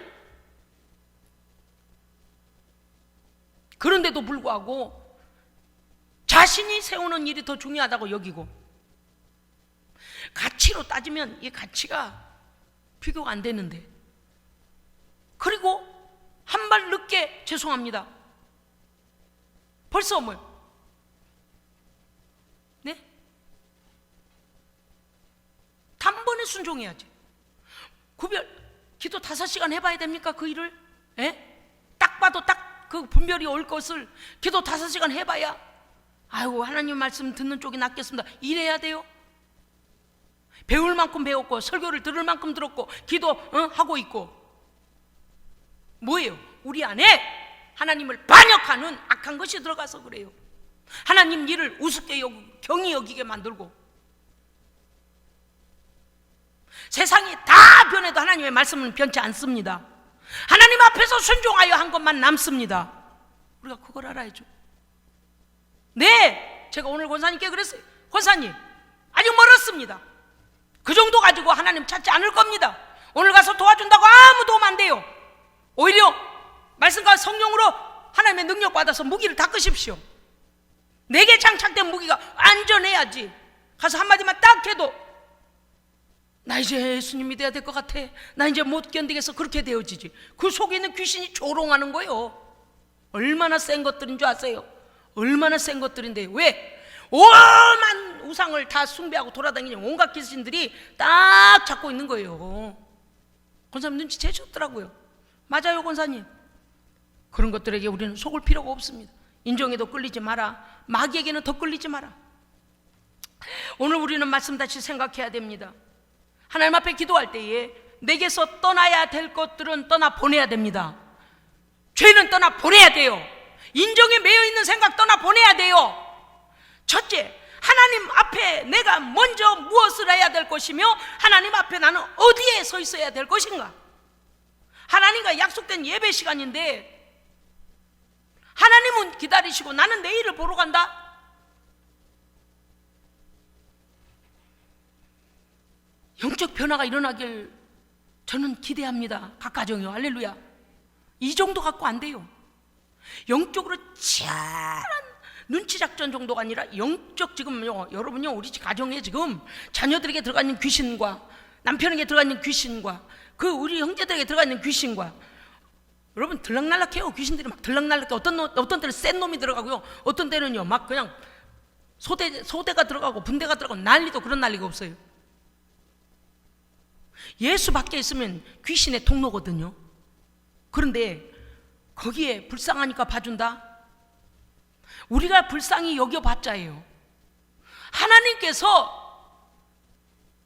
그런데도 불구하고 자신이 세우는 일이 더 중요하다고 여기고, 가치로 따지면 이 가치가 비교가 안 되는데, 그리고 한 발 늦게, 죄송합니다, 벌써 뭐요? 네? 단번에 순종해야지. 기도 5시간 해봐야 됩니까? 그 일을? 딱 봐도 딱 그 분별이 올 것을 기도 5시간 해봐야, 아이고 하나님 말씀 듣는 쪽이 낫겠습니다, 이래야 돼요? 배울 만큼 배웠고 설교를 들을 만큼 들었고 기도하고 있고, 뭐예요? 우리 안에 하나님을 반역하는 악한 것이 들어가서 그래요. 하나님 일을 우습게 경히 여기게 만들고, 세상이 다 변해도 하나님의 말씀은 변치 않습니다. 하나님 앞에서 순종하여 한 것만 남습니다. 우리가 그걸 알아야죠. 네, 제가 오늘 권사님께 그랬어요. 권사님, 아직 멀었습니다. 그 정도 가지고 하나님 찾지 않을 겁니다. 오늘 가서 도와준다고 아무 도움 안 돼요. 오히려 말씀과 성령으로 하나님의 능력 받아서 무기를 닦으십시오. 내게 장착된 무기가 안전해야지. 가서 한마디만 딱 해도 나 이제 예수님 믿어야 될 것 같아, 나 이제 못 견디겠어, 그렇게 되어지지. 그 속에 있는 귀신이 조롱하는 거예요. 얼마나 센 것들인 줄 아세요? 얼마나 센 것들인데. 왜? 오만 우상을 다 숭배하고 돌아다니는 온갖 귀신들이 딱 잡고 있는 거예요. 권사님 눈치채셨더라고요. 맞아요, 권사님. 그런 것들에게 우리는 속을 필요가 없습니다. 인종에도 끌리지 마라, 마귀에게는 더 끌리지 마라. 오늘 우리는 말씀 다시 생각해야 됩니다. 하나님 앞에 기도할 때에 내게서 떠나야 될 것들은 떠나 보내야 됩니다. 죄는 떠나 보내야 돼요. 인종에 매여 있는 생각 떠나 보내야 돼요. 첫째, 하나님 앞에 내가 먼저 무엇을 해야 될 것이며 하나님 앞에 나는 어디에 서 있어야 될 것인가. 하나님과 약속된 예배 시간인데 하나님은 기다리시고 나는 내일을 보러 간다? 영적 변화가 일어나길 저는 기대합니다. 각 가정이요. 할렐루야. 이 정도 갖고 안 돼요. 영적으로 치열한 눈치작전 정도가 아니라 영적, 지금요 여러분요 우리 가정에 지금 자녀들에게 들어가 있는 귀신과 남편에게 들어가 있는 귀신과 그 우리 형제들에게 들어가 있는 귀신과, 여러분 들락날락해요. 귀신들이 막 들락날락해. 어떤 때는 센 놈이 들어가고요, 어떤 때는요 막 그냥 소대가 들어가고 분대가 들어가고 난리도 그런 난리가 없어요. 예수 밖에 있으면 귀신의 통로거든요. 그런데 거기에 불쌍하니까 봐준다? 우리가 불쌍히 여겨봤자예요.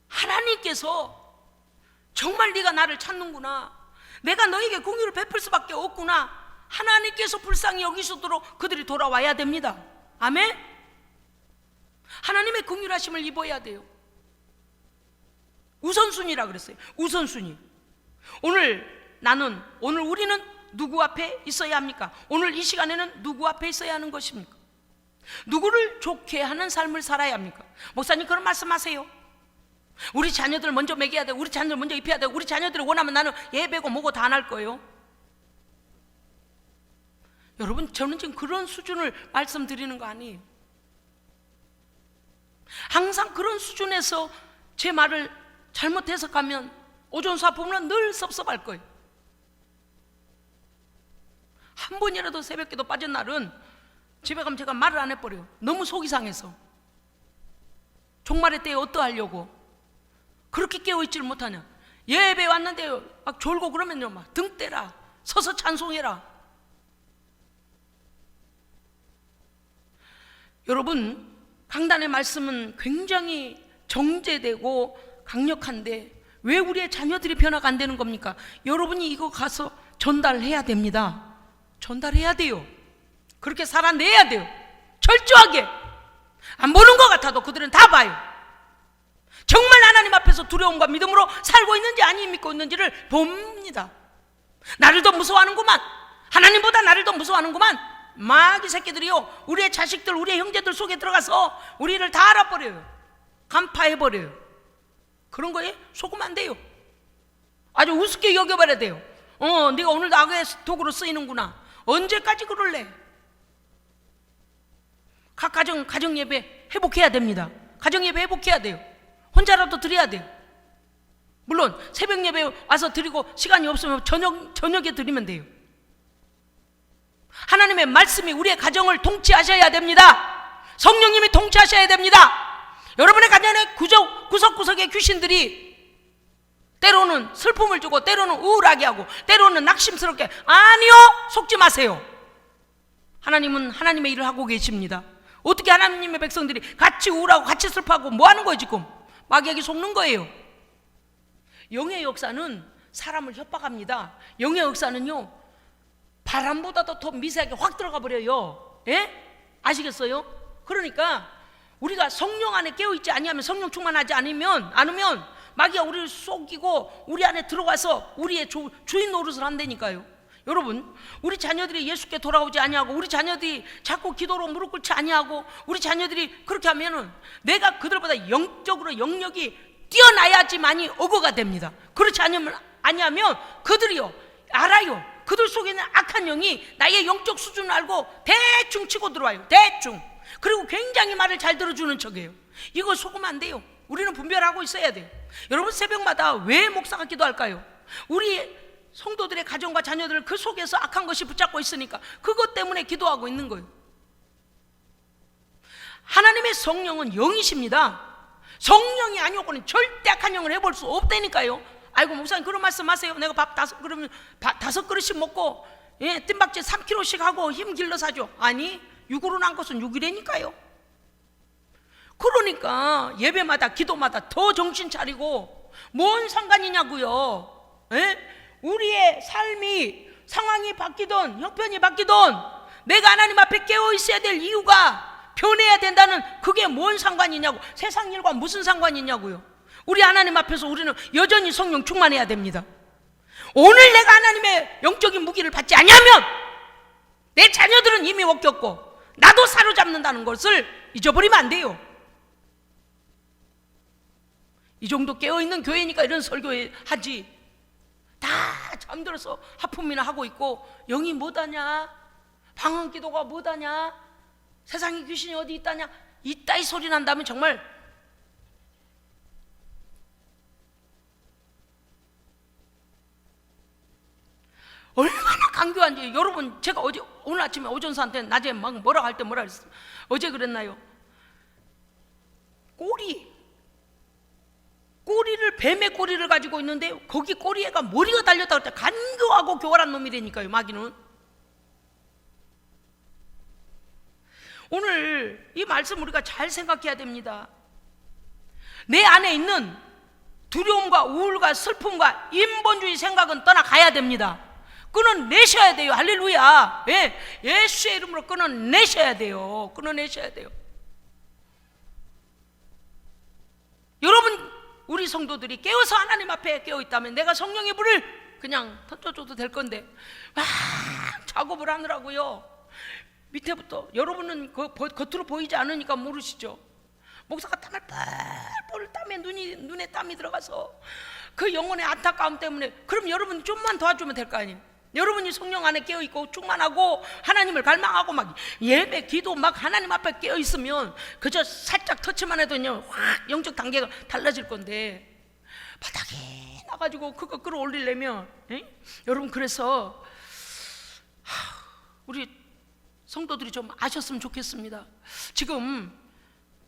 하나님께서 정말 네가 나를 찾는구나, 내가 너에게 공의를 베풀 수밖에 없구나, 하나님께서 불쌍히 여기시도록 그들이 돌아와야 됩니다. 아멘? 하나님의 긍휼하심을 입어야 돼요. 우선순위라 그랬어요. 우선순위. 오늘 우리는 누구 앞에 있어야 합니까? 오늘 이 시간에는 누구 앞에 있어야 하는 것입니까? 누구를 좋게 하는 삶을 살아야 합니까? 목사님 그런 말씀하세요. 우리 자녀들 먼저 먹여야 돼, 우리 자녀들 먼저 입혀야 돼, 우리 자녀들이 원하면 나는 예배고 뭐고 다 안 할 거예요. 여러분, 저는 지금 그런 수준을 말씀드리는 거 아니에요. 항상 그런 수준에서 제 말을 잘못 해석하면 오존수와 보면 늘 섭섭할 거예요. 한 번이라도 새벽기도 빠진 날은 집에 가면 제가 말을 안 해버려요. 너무 속이 상해서. 종말의 때에 어떠하려고 그렇게 깨어있지를 못하냐. 예배 왔는데 막 졸고 그러면요 막 등 떼라, 서서 찬송해라. 여러분, 강단의 말씀은 굉장히 정제되고 강력한데 왜 우리의 자녀들이 변화가 안 되는 겁니까? 여러분이 이거 가서 전달해야 됩니다. 전달해야 돼요. 그렇게 살아내야 돼요. 철저하게. 안 보는 것 같아도 그들은 다 봐요. 정말 하나님 앞에서 두려움과 믿음으로 살고 있는지 아니 믿고 있는지를 봅니다. 나를 더 무서워하는구만, 하나님보다 나를 더 무서워하는구만. 마귀 새끼들이요 우리의 자식들, 우리의 형제들 속에 들어가서 우리를 다 알아버려요. 간파해버려요. 그런 거에 속으면 안 돼요. 아주 우습게 여겨버려야 돼요. 네가 오늘도 악의 도구로 쓰이는구나. 언제까지 그럴래? 각 가정 예배 회복해야 됩니다. 가정 예배 회복해야 돼요. 혼자라도 드려야 돼요. 물론 새벽 예배 와서 드리고 시간이 없으면 저녁에 드리면 돼요. 하나님의 말씀이 우리의 가정을 통치하셔야 됩니다. 성령님이 통치하셔야 됩니다. 여러분의 가정의 구석구석의 귀신들이 때로는 슬픔을 주고 때로는 우울하게 하고 때로는 낙심스럽게, 아니요, 속지 마세요. 하나님은 하나님의 일을 하고 계십니다. 어떻게 하나님의 백성들이 같이 우울하고 같이 슬퍼하고 뭐 하는 거예요 지금? 마귀에게 속는 거예요. 영의 역사는 사람을 협박합니다. 영의 역사는요 바람보다도 더 미세하게 확 들어가 버려요. 예? 아시겠어요? 그러니까 우리가 성령 안에 깨어있지 아니하면, 성령 충만하지 않으면 마귀가 우리를 속이고 우리 안에 들어가서 우리의 주인 노릇을 한다니까요. 여러분, 우리 자녀들이 예수께 돌아오지 아니하고, 우리 자녀들이 자꾸 기도로 무릎 꿇지 아니하고, 우리 자녀들이 그렇게 하면은 내가 그들보다 영적으로 영역이 뛰어나야지만이 어거가 됩니다. 그렇지 아니하면 그들이요 알아요. 그들 속에 있는 악한 영이 나의 영적 수준을 알고 대충 치고 들어와요. 대충. 그리고 굉장히 말을 잘 들어주는 척이에요. 이거 속으면 안 돼요. 우리는 분별하고 있어야 돼요. 여러분, 새벽마다 왜 목사가 기도할까요? 우리 성도들의 가정과 자녀들을 그 속에서 악한 것이 붙잡고 있으니까 그것 때문에 기도하고 있는 거예요. 하나님의 성령은 영이십니다. 성령이 아니고는 절대 악한 영을 해볼 수 없다니까요. 아이고 목사님 그런 말씀 하세요. 내가 밥 5그릇씩 먹고 뜸박질 3kg씩 하고 힘 길러 사죠. 아니, 육으로 난 것은 육이라니까요. 그러니까 예배마다 기도마다 더 정신 차리고, 뭔 상관이냐고요. 우리의 삶이 상황이 바뀌든 형편이 바뀌든 내가 하나님 앞에 깨어 있어야 될 이유가 변해야 된다는, 그게 뭔 상관이냐고. 세상 일과 무슨 상관이냐고요. 우리 하나님 앞에서 우리는 여전히 성령 충만해야 됩니다. 오늘 내가 하나님의 영적인 무기를 받지 않으면 내 자녀들은 이미 먹혔고 나도 사로잡는다는 것을 잊어버리면 안 돼요. 이 정도 깨어있는 교회니까 이런 설교에 하지, 다 잠들어서 하품이나 하고 있고 영이 뭐다냐, 방언기도가 뭐다냐, 세상에 귀신이 어디 있다냐, 이따위 소리 난다면 정말 얼마나 강교한지. 여러분, 제가 오늘 아침에 오전사한테 낮에 막 뭐라 할 때 뭐라 그랬어요. 어제 그랬나요? 꼬리를, 뱀의 꼬리를 가지고 있는데 거기 꼬리에가 머리가 달렸다고 할 때 간교하고 교활한 놈이라니까요, 마귀는. 오늘 이 말씀 우리가 잘 생각해야 됩니다. 내 안에 있는 두려움과 우울과 슬픔과 인본주의 생각은 떠나가야 됩니다. 끊어내셔야 돼요. 할렐루야. 예수의 이름으로 끊어내셔야 돼요. 끊어내셔야 돼요. 여러분, 우리 성도들이 깨어서 하나님 앞에 깨어있다면 내가 성령의 불을 그냥 던져줘도 될 건데 막 작업을 하느라고요. 밑에부터, 여러분은 겉으로 보이지 않으니까 모르시죠. 목사가 땀을 뻘뻘 땀에 눈에 땀이 들어가서 그 영혼의 안타까움 때문에, 그럼 여러분이 좀만 도와주면 될 거 아니에요. 여러분이 성령 안에 깨어있고 충만하고 하나님을 갈망하고 막 예배 기도 막 하나님 앞에 깨어있으면 그저 살짝 터치만 해도 그냥 확 영적 단계가 달라질 건데, 바닥에 나가지고 그거 끌어올리려면 여러분, 그래서 우리 성도들이 좀 아셨으면 좋겠습니다. 지금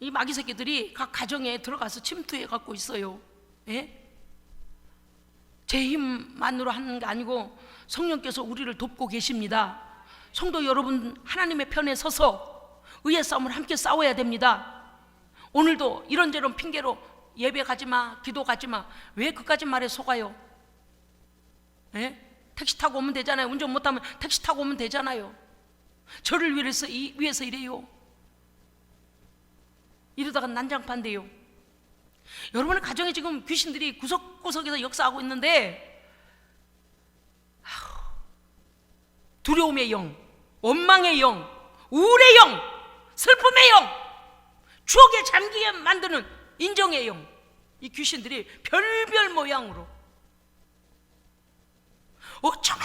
이 마귀 새끼들이 각 가정에 들어가서 침투해 갖고 있어요. 제 힘만으로 하는 게 아니고 성령께서 우리를 돕고 계십니다. 성도 여러분, 하나님의 편에 서서 의의 싸움을 함께 싸워야 됩니다. 오늘도 이런저런 핑계로 예배 가지마, 기도 가지마, 왜 그까짓 말에 속아요? 택시 타고 오면 되잖아요. 운전 못하면 택시 타고 오면 되잖아요. 저를 위해서 이래요. 이러다가 난장판돼요. 여러분의 가정에 지금 귀신들이 구석구석에서 역사하고 있는데, 두려움의 영, 원망의 영, 우울의 영, 슬픔의 영, 추억에 잠기게 만드는 인정의 영, 이 귀신들이 별별 모양으로. 어쩌면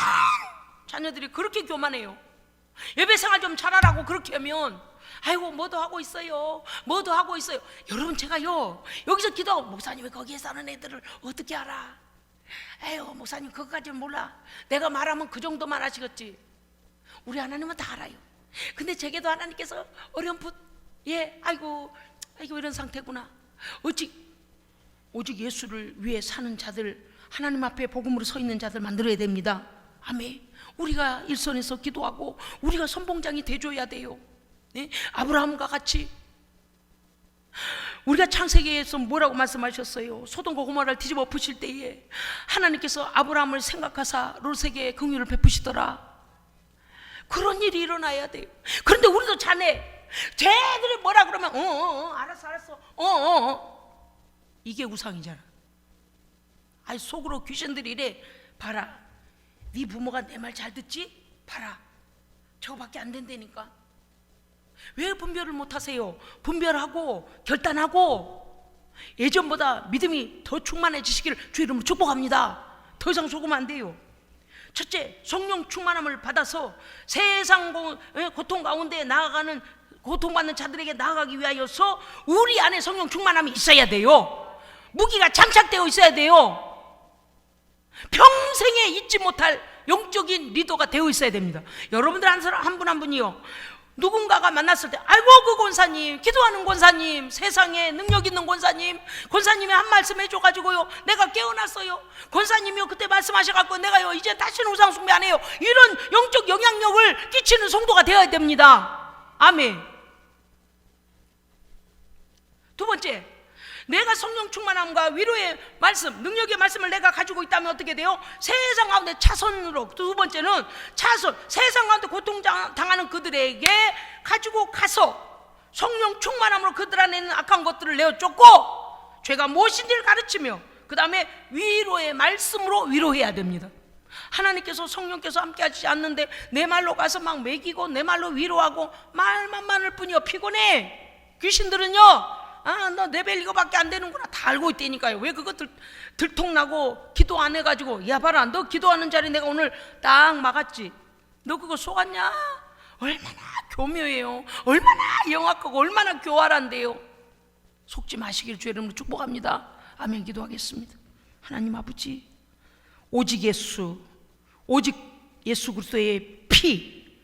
자녀들이 그렇게 교만해요. 예배생활 좀 잘하라고 그렇게 하면 아이고 뭐도 하고 있어요, 뭐도 하고 있어요. 여러분, 제가요 여기서 기도하고 목사님 왜 거기에 사는 애들을 어떻게 알아? 에휴 목사님 그거까지는 몰라. 내가 말하면 그 정도만 하시겠지. 우리 하나님은 다 알아요. 근데 제게도 하나님께서 어렴풋 아이고 이런 상태구나. 오직 예수를 위해 사는 자들, 하나님 앞에 복음으로 서 있는 자들 만들어야 됩니다. 아멘. 우리가 일선에서 기도하고 우리가 선봉장이 돼줘야 돼요. 아브라함과 같이. 우리가 창세기에서 뭐라고 말씀하셨어요? 소돔과 고모라를 뒤집어 엎으실 때에 하나님께서 아브라함을 생각하사 롯에게 긍휼을 베푸시더라. 그런 일이 일어나야 돼요. 그런데 우리도 자네, 쟤들이 뭐라 그러면 알았어 이게 우상이잖아. 아니 속으로 귀신들이 이래. 봐라, 네 부모가 내 말 잘 듣지? 봐라, 저거밖에 안 된다니까. 왜 분별을 못하세요? 분별하고 결단하고 예전보다 믿음이 더 충만해지시기를 주 이름으로 축복합니다. 더 이상 속으면 안 돼요. 첫째, 성령 충만함을 받아서 세상 고통 가운데 나아가는, 고통받는 자들에게 나아가기 위하여서 우리 안에 성령 충만함이 있어야 돼요. 무기가 장착되어 있어야 돼요. 평생에 잊지 못할 영적인 리더가 되어 있어야 됩니다. 여러분들 한 분 한 분이요, 누군가가 만났을 때 아이고 그 권사님, 기도하는 권사님, 세상에 능력 있는 권사님, 권사님이 한 말씀 해줘가지고요 내가 깨어났어요. 권사님이요 그때 말씀하셔갖고 내가요 이제 다시는 우상 숭배 안 해요. 이런 영적 영향력을 끼치는 성도가 되어야 됩니다. 아멘. 두 번째, 내가 성령 충만함과 위로의 말씀, 능력의 말씀을 내가 가지고 있다면 어떻게 돼요? 세상 가운데 차선으로. 두 번째는 차선, 세상 가운데 고통당하는 그들에게 가지고 가서 성령 충만함으로 그들 안에 있는 악한 것들을 내어 쫓고 죄가 무엇인지를 가르치며 그 다음에 위로의 말씀으로 위로해야 됩니다. 하나님께서, 성령께서 함께 하시지 않는데 내 말로 가서 막 먹이고 내 말로 위로하고 말만 많을 뿐이요 피곤해. 귀신들은요 너 레벨 이거밖에 안 되는구나 다 알고 있다니까요. 왜 그거 들통나고 기도 안 해가지고 야 봐라 너 기도하는 자리 내가 오늘 딱 막았지, 너 그거 속았냐? 얼마나 교묘해요. 얼마나 영악하고 얼마나 교활한데요. 속지 마시길 주의 이름으로 축복합니다. 아멘. 기도하겠습니다. 하나님 아버지, 오직 예수, 오직 예수 그리스도의 피,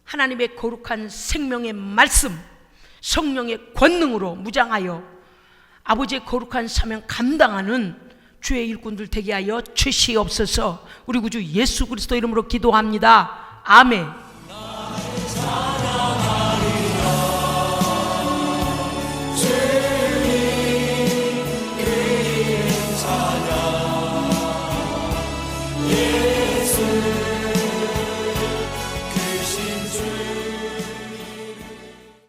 하나님의 거룩한 생명의 말씀, 성령의 권능으로 무장하여 아버지의 거룩한 사명 감당하는 주의 일꾼들 되게 하여 주시옵소서. 우리 구주 예수 그리스도 이름으로 기도합니다. 아멘.